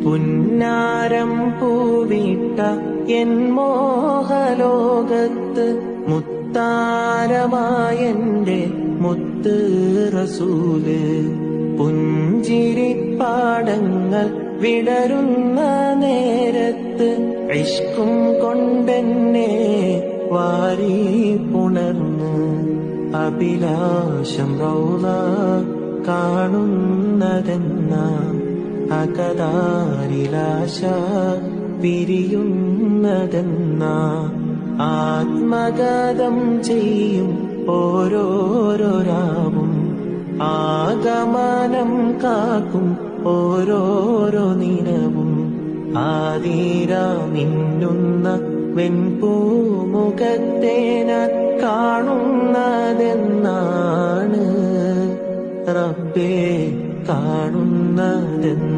പുന്നാരം പൂവിട്ട N മോഹലോകത്ത് മുത്താരമായെന്റെ മുത്ത് റസൂല്. പുഞ്ചിരിപ്പാടങ്ങൾ വിടരുന്ന നേരത്ത് ഇഷ്കും കൊണ്ടെന്നെ വാരി പുണർന്ന് അഭിലാഷം റൗള കാണുന്നതെന്ന അകതാരിലാശ പിരിയുന്നതെന്ന ആത്മഗതം ചെയ്യും ഓരോരോ രാവും ആഗമനം കാക്കും ഓരോരോ നിലവും ആതിര മിന്നുന്ന വെൺപൂമുഖത്തെ ഞാൻ കാണുന്നതെന്നാണ് റബ്ബേ കാണുന്നതെന്ന്.